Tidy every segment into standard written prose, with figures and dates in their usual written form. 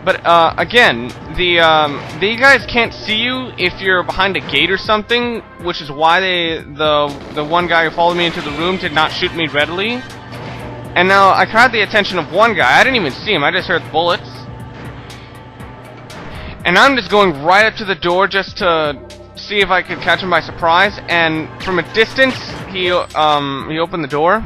But again, these guys can't see you if you're behind a gate or something, which is why the one guy who followed me into the room did not shoot me readily. And now I caught the attention of one guy. I didn't even see him. I just heard bullets. And I'm just going right up to the door just to see if I could catch him by surprise. And from a distance, he opened the door.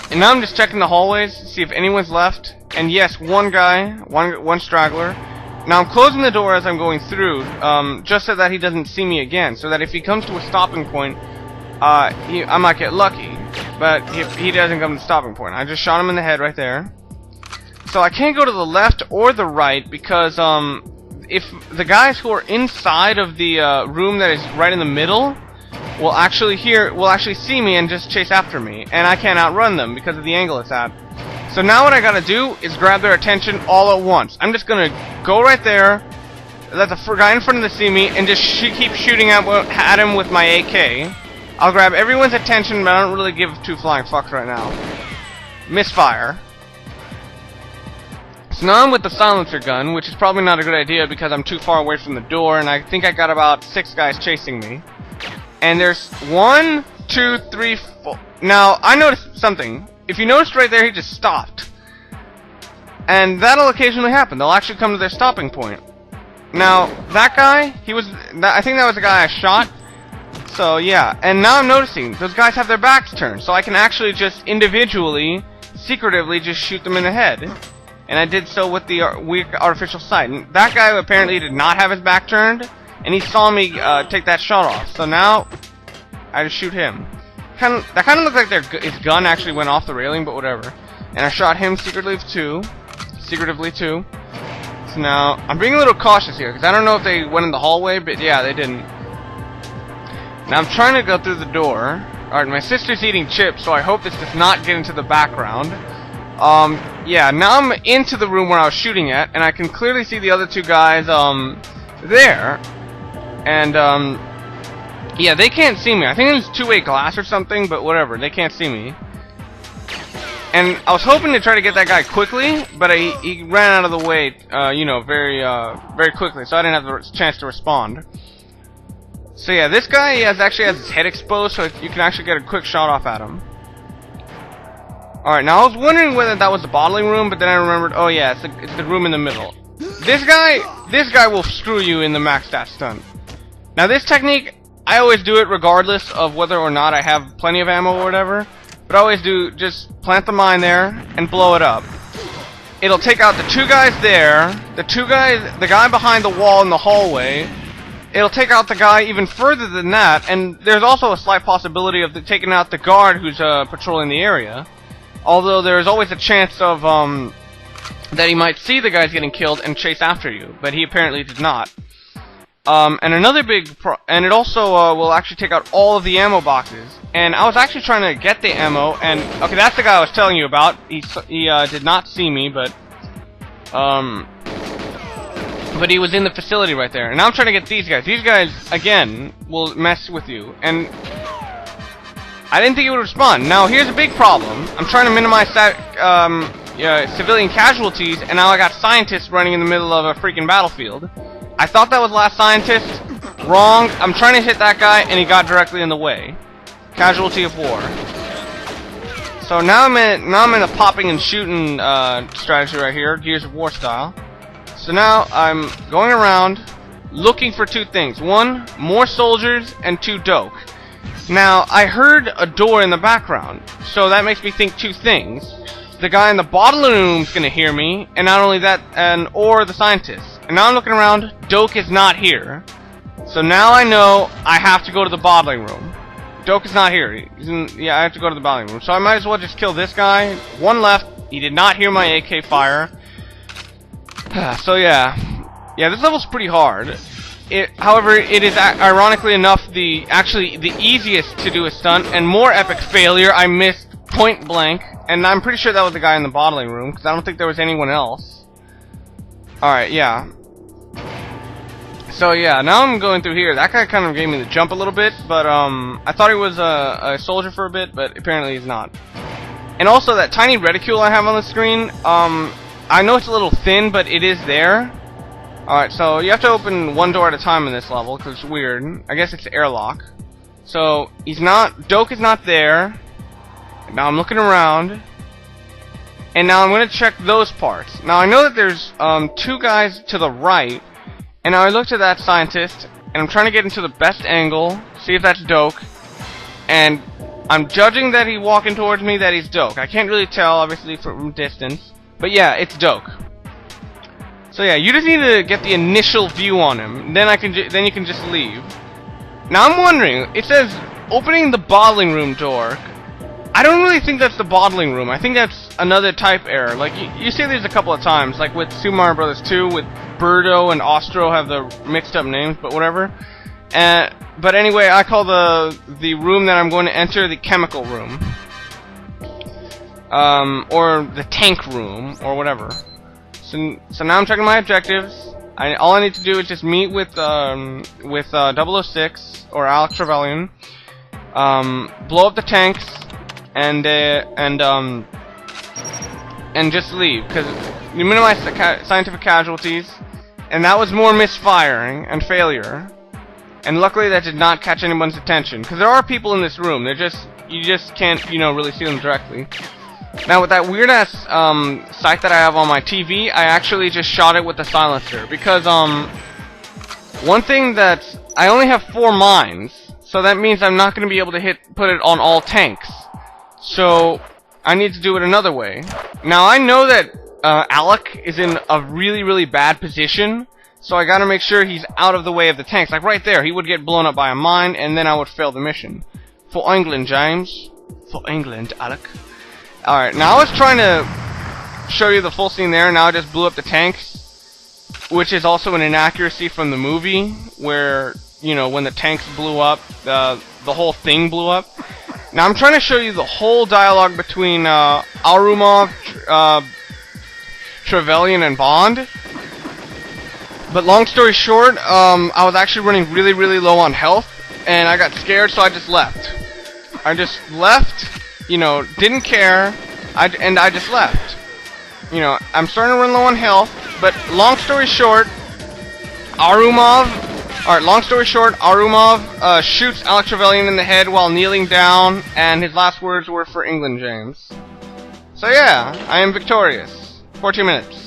And now I'm just checking the hallways to see if anyone's left. And yes, one guy, one straggler. Now I'm closing the door as I'm going through, just so that he doesn't see me again. So that if he comes to a stopping point, I might get lucky. But he doesn't come to the stopping point. I just shot him in the head right there. So I can't go to the left or the right because if the guys who are inside of the room that is right in the middle will actually see me and just chase after me, and I can't outrun them because of the angle it's at. So now what I gotta do is grab their attention all at once. I'm just gonna go right there, let the guy in front of them see me, and just keep shooting at him with my AK. I'll grab everyone's attention, but I don't really give two flying fucks right now. Misfire. So now I'm with the silencer gun, which is probably not a good idea because I'm too far away from the door, and I think I got about 6 guys chasing me. And there's 1, 2, 3, 4. Now, I noticed something. If you noticed right there, he just stopped. And that'll occasionally happen. They'll actually come to their stopping point. Now, that guy, I think that was the guy I shot. So, yeah. And now I'm noticing, those guys have their backs turned. So I can actually just individually, secretively, just shoot them in the head. And I did so with the weak artificial sight. And that guy apparently did not have his back turned. And he saw me take that shot off. So now, I just shoot him. That kind of looked like his gun actually went off the railing, but whatever. And I shot him secretively too. So now, I'm being a little cautious here, because I don't know if they went in the hallway, but yeah, they didn't. Now I'm trying to go through the door. Alright, my sister's eating chips, so I hope this does not get into the background. Yeah, now I'm into the room where I was shooting at, and I can clearly see the other 2 guys, there. And, yeah, they can't see me. I think it's two-way glass or something, but whatever. They can't see me. And I was hoping to try to get that guy quickly, but he ran out of the way, you know, very quickly, so I didn't have the chance to respond. So yeah, this guy actually has his head exposed, so you can actually get a quick shot off at him. Alright, now I was wondering whether that was the bottling room, but then I remembered, oh yeah, it's the room in the middle. This guy will screw you in the max stat stunt. Now this technique, I always do it regardless of whether or not I have plenty of ammo or whatever. But I always do, just plant the mine there and blow it up. It'll take out the 2 guys there, the guy behind the wall in the hallway. It'll take out the guy even further than that, and there's also a slight possibility of taking out the guard who's patrolling the area. Although there's always a chance of that he might see the guys getting killed and chase after you, but he apparently did not. And another and it also will actually take out all of the ammo boxes. And I was actually trying to get the ammo, and okay, that's the guy I was telling you about. He did not see me, but he was in the facility right there. And now I'm trying to get these guys. These guys again will mess with you, and I didn't think he would respond. Now here's a big problem. I'm trying to minimize civilian casualties, and now I got scientists running in the middle of a freaking battlefield. I thought that was last scientist. Wrong. I'm trying to hit that guy, and he got directly in the way. Casualty of war. So now I'm in a popping and shooting strategy right here, Gears of War style. So now I'm going around looking for 2 things. 1, more soldiers, and 2, doke. Now I heard a door in the background, so that makes me think 2 things. The guy in the bottling room's gonna hear me, and not only that, or the scientist. And now I'm looking around, Doke is not here. So now I know I have to go to the bottling room. Doke is not here. Yeah, I have to go to the bottling room. So I might as well just kill this guy. 1 left. He did not hear my AK fire. So yeah. Yeah, this level's pretty hard. However, it is ironically enough actually the easiest to do a stunt, and more epic failure. I missed point blank, and I'm pretty sure that was the guy in the bottling room, because I don't think there was anyone else. Alright, yeah. So yeah, now I'm going through here. That guy kind of gave me the jump a little bit, but I thought he was a soldier for a bit, but apparently he's not. And also that tiny reticule I have on the screen, I know it's a little thin, but it is there. Alright, so you have to open one door at a time in this level, because it's weird. I guess it's airlock. So, Doak is not there. Now I'm looking around. And now I'm going to check those parts. Now I know that there's 2 guys to the right. And now I looked at that scientist, and I'm trying to get into the best angle, see if that's Doak. And I'm judging that he's walking towards me, that he's Doak. I can't really tell, obviously, from distance. But yeah, it's Doak. So yeah, you just need to get the initial view on him. Then then you can just leave. Now I'm wondering, it says opening the bottling room door. I don't really think that's the bottling room. I think that's another type error. Like you see these a couple of times, like with Super Mario Bros. 2, with Birdo and Ostro have the mixed up names, but whatever. But anyway, I call the room that I'm going to enter the chemical room. Or the tank room, or whatever. So now I'm checking my objectives. All I need to do is just meet with 006 or Alec Trevelyan, blow up the tanks, and just leave, because you minimize the scientific casualties, and that was more misfiring and failure. And luckily that did not catch anyone's attention, because there are people in this room. You just can't, really see them directly. Now with that weird ass sight that I have on my TV, I actually just shot it with the silencer, because one thing that I only have 4 mines, so that means I'm not going to be able to put it on all tanks. So I need to do it another way. Now I know that Alec is in a really, really bad position, so I gotta make sure he's out of the way of the tanks. Like right there, he would get blown up by a mine, and then I would fail the mission. For England, James. For England, Alec. Alright, now I was trying to show you the full scene there, now I just blew up the tanks, which is also an inaccuracy from the movie, where, when the tanks blew up, the whole thing blew up. Now I'm trying to show you the whole dialogue between Arumov, Trevelyan, and Bond. But long story short, I was actually running really, really low on health, and I got scared, so I just left. Didn't care, and I just left. I'm starting to run low on health, but long story short, Arumov shoots Alec Trevelyan in the head while kneeling down, and his last words were "for England, James." So yeah, I am victorious. 14 minutes.